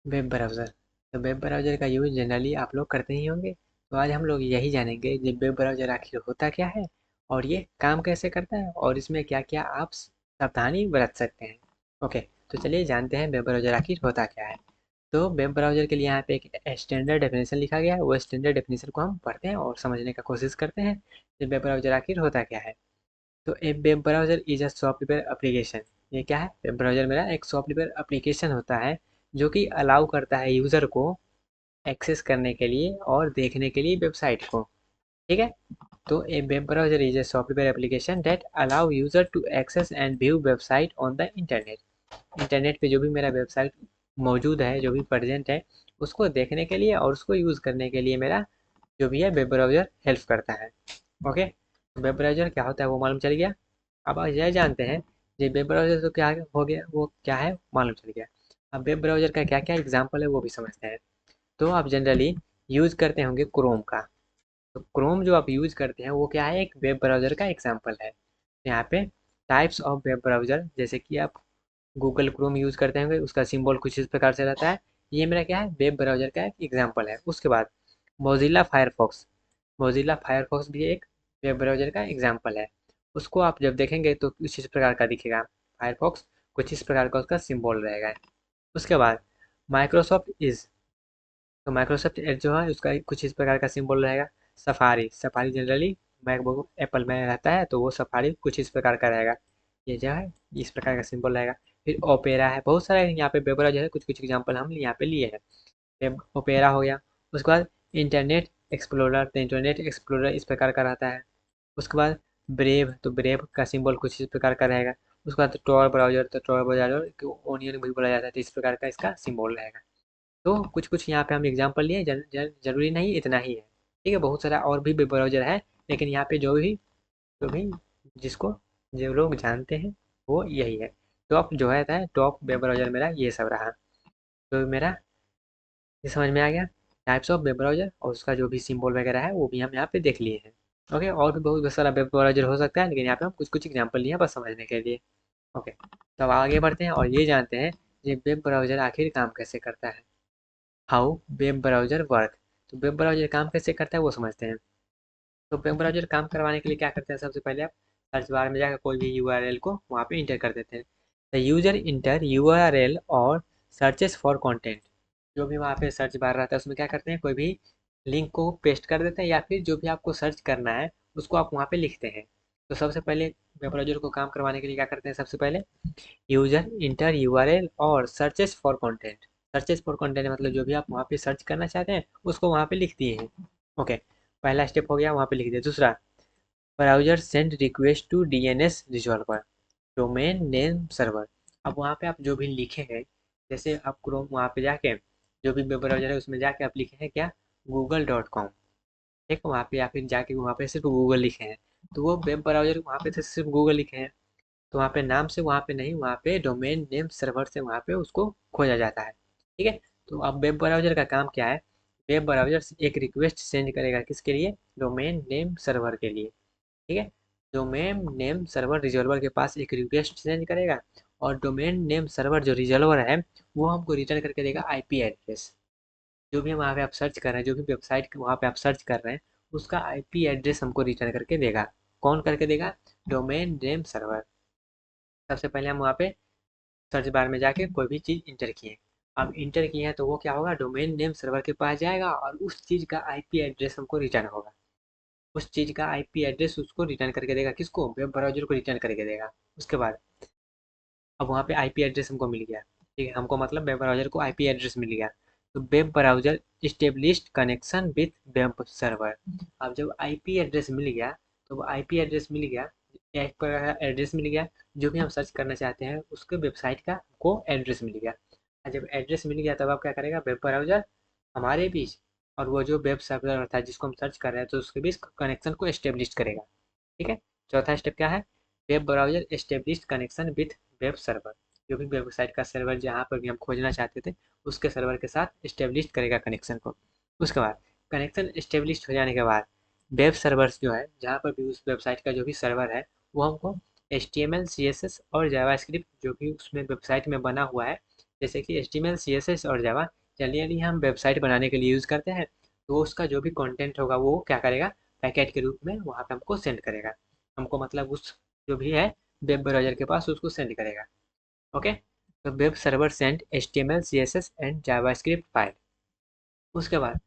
Web browser. तो web browser का use generally आप लोग करते ही होंगे। तो आज हम लोग यही जानेंगे कि वेब ब्राउज़र आखिर होता क्या है और ये काम कैसे करता है और इसमें क्या-क्या आप सावधानी बरत सकते हैं। ओके, तो चलिए जानते हैं वेब ब्राउज़र आखिर होता क्या है। तो वेब ब्राउज़र के लिए यहाँ पे एक स्टैंडर्ड डेफिनेशन लिखा गया है, वो स्टैंडर्ड डेफिनेशन को हम पढ़ते हैं और समझने का कोशिश करते हैं कि वेब ब्राउज़र आखिर होता क्या है। तो a web browser is a software application. ये क्या है? वेब ब्राउज़र मेरा एक सॉफ्टवेयर एप्लीकेशन होता है जो कि अलाउ करता है यूज़र को एक्सेस करने के लिए और देखने के लिए वेबसाइट को। ठीक है? तो a web browser is a software application that allow user to access and view website on the internet. Internet पे जो भी मेरा वेबसाइट मौजूद है, जो भी प्रेजेंट है, उसको देखने के लिए और उसको यूज़ करने के लिए मेरा जो भी है वेब ब्राउज़र हेल्प करता है। ओके, वेब ब्राउज़र क्या होता है वो मालूम चल गया। अब यह जानते हैं ये वेब ब्राउज़र तो क्या हो गया, वो क्या है मालूम चल गया। अब वेब ब्राउज़र का क्या क्या एग्जाम्पल है वो भी समझते हैं। तो आप जनरली यूज़ करते होंगे क्रोम का। तो क्रोम जो आप यूज़ करते हैं वो क्या है, एक वेब ब्राउज़र का एग्जाम्पल है। यहाँ पे टाइप्स ऑफ वेब ब्राउज़र, जैसे कि आप गूगल क्रोम यूज़ करते होंगे, उसका सिंबल कुछ इस प्रकार से रहता है। ये मेरा क्या है, वेब ब्राउज़र का एक एग्जाम्पल है। उसके बाद मोजिला फायरफॉक्स। मोजिला फायरफॉक्स भी एक वेब ब्राउज़र का एग्जाम्पल है। उसको आप जब देखेंगे तो कुछ इस प्रकार का दिखेगा, फायरफॉक्स कुछ इस प्रकार का उसका सिंबल रहेगा। उसके बाद माइक्रोसॉफ्ट इज, तो माइक्रोसॉफ्ट एज जो है उसका कुछ इस प्रकार का सिंबल रहेगा। Safari, safari generally MacBook Apple में रहता है तो वो सफारी कुछ इस प्रकार का रहेगा। ये जो है इस प्रकार का सिंबल रहेगा। फिर ओपेरा है, बहुत सारे यहाँ पे वेब ब्राउज़र है, कुछ कुछ एग्जाम्पल हम यहाँ पे लिए हैं। वेब ओपेरा हो गया। उसके बाद इंटरनेट एक्सप्लोरर, तो इंटरनेट एक्सप्लोरर इस प्रकार का रहता है। उसके बाद ब्रेव, तो ब्रेव का सिंबल कुछ इस प्रकार का रहेगा। उसके बाद टॉर ब्राउज़र, तो टॉर ब्राउज़र को ओनियन भी बोला जाता है, तो इस प्रकार का इसका सिंबल रहेगा। तो कुछ कुछ यहाँ पे हम एग्जाम्पल लिए, जरूरी नहीं इतना ही है। ठीक है, बहुत सारा और भी वेब ब्राउज़र है, लेकिन यहाँ पे जो भी जिसको जो लोग जानते हैं वो यही है। टॉप जो है टॉप वेब ब्राउज़र मेरा ये सब रहा। तो मेरा ये समझ में आ गया टाइप्स ऑफ वेब ब्राउज़र, और उसका जो भी सिंबल वगैरह है वो भी हम यहाँ पे देख लिए हैं। ओके, और भी बहुत सारा वेब ब्राउज़र हो सकता है, लेकिन यहाँ पे हम कुछ कुछ एग्जाम्पल लिए हैं बस समझने के लिए। ओके, तो अब आगे बढ़ते हैं और ये जानते हैं ये वेब ब्राउज़र आखिर काम कैसे करता है। How web browser work. तो वेब ब्राउज़र काम कैसे करता है वो समझते हैं। तो वेब ब्राउज़र काम करवाने के लिए क्या करते हैं, सबसे पहले आप सर्च बार में जाकर कोई भी यूआरएल को वहाँ पे इंटर कर देते हैं। द यूजर इंटर यूआरएल और सर्चेस फॉर कंटेंट। जो भी वहाँ पे सर्च बार रहता है उसमें क्या करते हैं, कोई भी लिंक को पेस्ट कर देते हैं या फिर जो भी आपको सर्च करना है उसको आप वहाँ पे लिखते हैं। तो सबसे पहले वेब ब्राउज़र को काम करवाने के लिए क्या करते हैं, सबसे पहले यूजर इंटर यूआरएल और searches for content. Searches for content मतलब जो भी आप वहाँ पे सर्च करना चाहते हैं उसको वहाँ पे लिख दिए हैं। ओके, पहला स्टेप हो गया, वहाँ पे लिख दिया। दूसरा, browser send request to DNS resolver, domain name server. अब वहाँ पे आप जो भी लिखे हैं, जैसे आप क्रोम वहाँ पे जाके जो भी वेब ब्राउजर है उसमें जाके आप लिखे हैं क्या, google.com। ठीक है, वहाँ पे या फिर जाके वहाँ पे सिर्फ गूगल लिखे हैं, तो वो वेब ब्राउजर वहाँ पे सिर्फ गूगल लिखे हैं। तो वहाँ पे नाम से वहाँ पे नहीं, वहाँ पे डोमेन नेम सर्वर से वहाँ पे उसको खोजा जाता है। ठीक है, तो अब वेब ब्राउज़र का काम क्या है, वेब ब्राउज़र एक रिक्वेस्ट सेंड करेगा किसके लिए, डोमेन नेम सर्वर के लिए। ठीक है, डोमेन नेम सर्वर रिजॉल्वर के पास एक रिक्वेस्ट सेंड करेगा और डोमेन नेम सर्वर जो रिजॉल्वर है वो हमको रिटर्न करके देगा आईपी एड्रेस। जो भी वहाँ पे आप सर्च कर रहे हैं, जो भी वेबसाइट वहाँ पे आप सर्च कर रहे हैं उसका आईपी एड्रेस हमको रिटर्न करके देगा। कौन करके देगा, डोमेन नेम सर्वर। सबसे पहले हम वहाँ पे सर्च बार में जाके कोई भी चीज़ इंटर किए। अब इंटर किए हैं तो वो क्या होगा, डोमेन नेम सर्वर के पास जाएगा और उस चीज़ का आईपी एड्रेस हमको रिटर्न होगा। उस चीज़ का आईपी एड्रेस उसको रिटर्न करके देगा, किसको, वेब ब्राउज़र को रिटर्न करके देगा। उसके बाद अब वहाँ पे आईपी एड्रेस हमको मिल गया। ठीक है, हमको मतलब वेब ब्राउज़र को आईपी एड्रेस मिल गया। तो web browser established connection with web server. अब जब आईपी एड्रेस मिल गया तो वो आईपी एड्रेस मिल गया, एक प्रकार का एड्रेस मिल गया, जो भी हम सर्च करना चाहते हैं उसके वेबसाइट का को एड्रेस मिल गया। और जब एड्रेस मिल गया तब आप क्या करेगा, वेब ब्राउज़र हमारे बीच और वो जो वेब सर्वर था जिसको हम सर्च कर रहे हैं तो उसके बीच कनेक्शन को एस्टेब्लिश करेगा। ठीक है, चौथा स्टेप क्या है, web browser establish connection with web server. जो भी वेबसाइट का सर्वर जहाँ पर भी हम खोजना चाहते थे उसके सर्वर के साथ एस्टेब्लिश करेगा कनेक्शन को। उसके बाद कनेक्शन एस्टेब्लिश हो जाने के बाद वेब सर्वर्स जो है जहाँ पर भी उस वेबसाइट का जो भी सर्वर है वो हमको HTML CSS और जावास्क्रिप्ट जो भी उसमें वेबसाइट में बना हुआ है जैसे कि HTML, CSS और जावा जनरली हम वेबसाइट बनाने के लिए यूज़ करते हैं। तो उसका जो भी कंटेंट होगा वो क्या करेगा, पैकेट के रूप में वहाँ पे हमको सेंड करेगा। हमको मतलब उस जो भी है वेब ब्राउज़र के पास उसको सेंड करेगा। ओके, तो web server send HTML, CSS and JavaScript file. उसके बाद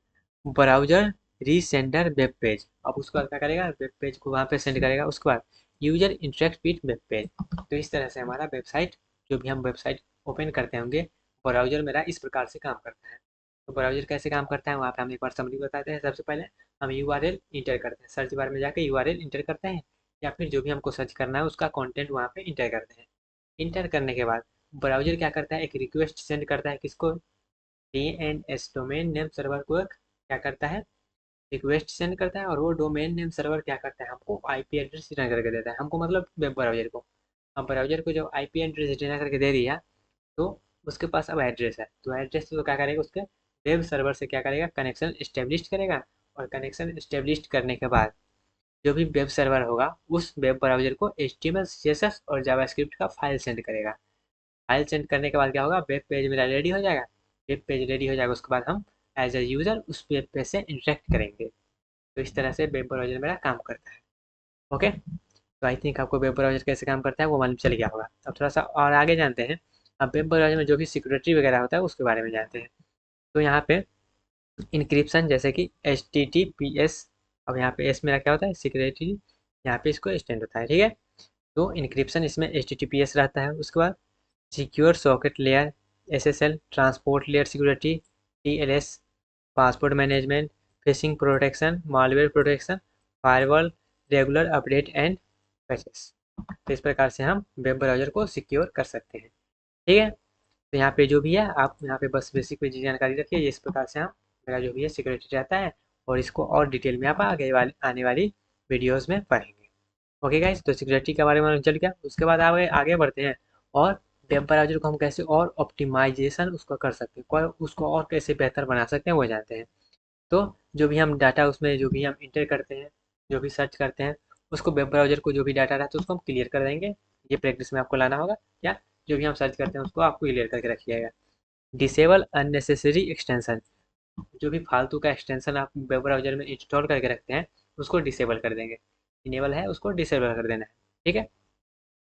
ब्राउज़र रीसेंडर वेब पेज, अब उसके बाद क्या करेगा, वेब पेज को वहाँ पे सेंड करेगा। उसके बाद user interact with web page. तो इस तरह से हमारा वेबसाइट, जो भी हम वेबसाइट ओपन करते होंगे, ब्राउज़र मेरा इस प्रकार से काम करता है। तो ब्राउज़र कैसे काम करता है वहाँ पे हम एक बार समरी बताते हैं। सबसे पहले हम URL इंटर करते हैं, सर्च बार में जाके URL इंटर करते हैं, या फिर जो भी हमको सर्च करना है उसका कंटेंट वहाँ पे इंटर करते हैं। इंटर करने के बाद ब्राउज़र क्या करता है, एक रिक्वेस्ट सेंड करता है किसको, DNS डोमेन नेम सर्वर को क्या करता है, रिक्वेस्ट सेंड करता है। और वो डोमेन नेम सर्वर क्या करता है, हमको IP एड्रेस रिटर्न करके देता है, हमको मतलब वेब ब्राउज़र को। अब ब्राउज़र को जब IP एड्रेस रिटर्न करके दे दिया तो उसके पास अब एड्रेस है, तो एड्रेस तो क्या करेगा, उसके वेब सर्वर से क्या करेगा, कनेक्शन इस्टेब्लिश करेगा। और कनेक्शन इस्टेब्लिश करने के बाद जो भी वेब सर्वर होगा उस वेब ब्राउज़र को HTML, CSS और जावास्क्रिप्ट का फाइल सेंड करेगा। फाइल सेंड करने के बाद क्या होगा, वेब पेज मेरा रेडी हो जाएगा। वेब पेज रेडी हो जाएगा, उसके बाद हम एज ए यूज़र उस वेब पेज से इंटरेक्ट करेंगे। तो इस तरह से वेब ब्राउज़र मेरा काम करता है। ओके, तो आई थिंक आपको वेब ब्राउज़र कैसे काम करता है वो मालूम चल गया होगा। अब थोड़ा सा और आगे जानते हैं। अब वेब ब्राउज़र में जो भी सिक्योरिटी वगैरह होता है उसके बारे में जानते हैं। तो यहाँ पे इंक्रिप्शन, जैसे कि HTTPS, अब यहाँ पे एस मेरा क्या होता है, सिक्योरिटी, यहाँ पे इसको एक्सटेंड होता है, ठीक है। तो इंक्रिप्शन इसमें HTTPS रहता है। उसके बाद secure socket layer, SSL, transport layer security, TLS, password management, fishing protection, malware protection, firewall, regular update and patches. तो इस प्रकार से हम वेब ब्राउज़र को सिक्योर कर सकते हैं, ठीक है। तो यहाँ पे जो भी है आप यहाँ पे बस बेसिक पे जानकारी रखिए, इस प्रकार से हम मेरा जो भी है सिक्योरिटी रहता है। और इसको और डिटेल में आप आने वाली वीडियोज़ में पढ़ेंगे। ओके गाइस, तो सिक्योरिटी के बारे में चल गया। उसके बाद आगे आगे बढ़ते हैं और वेब ब्राउज़र को हम कैसे और ऑप्टिमाइजेशन उसको कर सकते हैं, उसको और कैसे बेहतर बना सकते हैं वो जानते हैं। तो जो भी हम डाटा उसमें जो भी हम इंटर करते हैं, जो भी सर्च करते हैं, उसको वेब ब्राउज़र को जो भी डाटा रहता है उसको हम क्लियर कर देंगे। ये प्रैक्टिस में आपको लाना होगा, या जो भी हम सर्च करते हैं उसको आपको क्लियर करके रखिएगा। डिसेबल अननेसेसरी एक्सटेंशन, जो भी फालतू का एक्सटेंशन आप वेब ब्राउज़र में इंस्टॉल करके रखते हैं उसको डिसेबल कर देंगे। इनेबल है उसको डिसेबल कर देना है, ठीक है।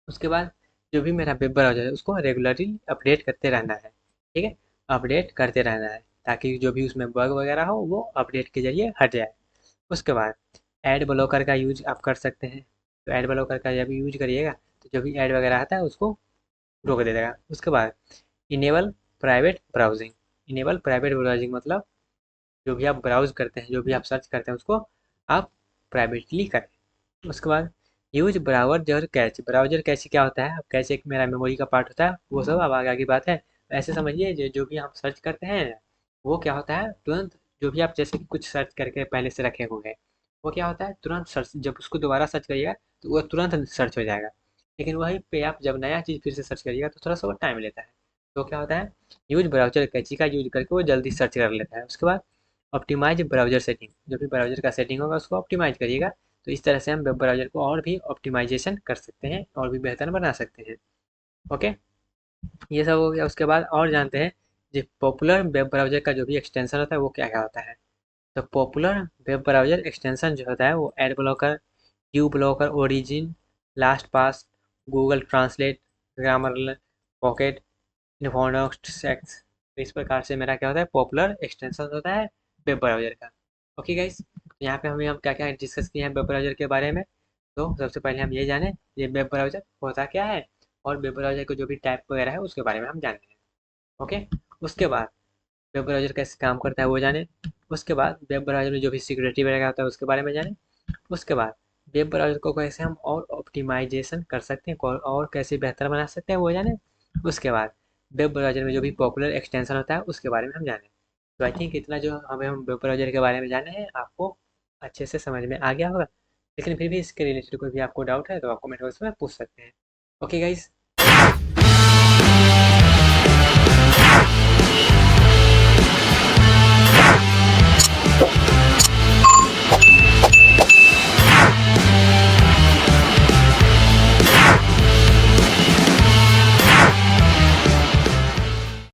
उसके बाद जो भी मेरा वेब ब्राउज़र है उसको रेगुलरली अपडेट करते रहना है, ठीक है। अपडेट करते रहना है ताकि जो भी उसमें बग वगैरह हो वो अपडेट के ज़रिए हट जाए। उसके बाद एड ब्लॉकर का यूज आप कर सकते हैं। तो एड ब्लॉकर का जब यूज करिएगा तो जो भी ऐड वगैरह आता है उसको रोक दे देगा। उसके बाद enable private browsing, enable private browsing मतलब जो भी आप ब्राउज़ करते हैं, जो भी आप सर्च करते हैं उसको आप प्राइवेटली करें। उसके बाद use browser catch, browser catch क्या होता है, अब कैच एक मेरा मेमोरी का पार्ट होता है, वो सब अब आगे की बात है। ऐसे समझिए जो भी हम सर्च करते हैं वो क्या होता है, तुरंत जो भी आप जैसे कि कुछ सर्च करके पहले से रखे हुए हैं वो क्या होता है, तुरंत सर्च, जब उसको दोबारा सर्च करिएगा तो वो तुरंत सर्च हो जाएगा। लेकिन वहीं पे आप जब नया चीज़ फिर से सर्च करिएगा तो थोड़ा सा वो टाइम लेता है। तो क्या होता है, यूज ब्राउज़र कैची का यूज करके वो जल्दी सर्च कर लेता है। उसके बाद ऑप्टिमाइज ब्राउज़र सेटिंग, जो भी ब्राउज़र का सेटिंग होगा उसको ऑप्टिमाइज करिएगा। तो इस तरह से हम वेब ब्राउज़र को और भी ऑप्टिमाइजेशन कर सकते हैं और भी बेहतर बना सकते हैं। ओके, ये सब हो गया। उसके बाद और जानते हैं जो पॉपुलर वेब ब्राउज़र का जो भी एक्सटेंशन होता है वो क्या क्या होता है। तो पॉपुलर वेब ब्राउज़र एक्सटेंशन जो होता है वो ad blocker, u blocker, origin, last pass, Google translate, grammar pocket, infonox. तो इस प्रकार से मेरा क्या होता है, पॉपुलर एक्सटेंशन होता है वेब ब्राउज़र का। ओके गाइस, यहाँ पे हम क्या क्या डिस्कस किए हैं वेब ब्राउज़र के बारे में। तो सबसे पहले हम ये जाने ये वेब ब्राउज़र होता क्या है, और वेब ब्राउज़र के जो भी टाइप वगैरह है उसके बारे में हम जानेंगे। ओके, उसके बाद वेब ब्राउज़र कैसे काम करता है वो जाने। उसके बाद वेब ब्राउज़र में जो भी सिक्योरिटी वगैरह होता है उसके बारे में जाने। उसके बाद वेब ब्राउज़र को कैसे हम और ऑप्टिमाइजेशन कर सकते हैं और कैसे बेहतर बना सकते हैं वो जाने। उसके बाद वेब ब्राउज़र में जो भी पॉपुलर एक्सटेंशन होता है उसके बारे में हम जाने। तो आई थिंक इतना जो हमें हम वेब ब्राउज़र के बारे में जाने हैं आपको अच्छे से समझ में आ गया होगा। लेकिन फिर भी इसके रिलेटेड कोई भी आपको डाउट है तो आप कमेंट बॉक्स में पूछ सकते हैं। Okay guys,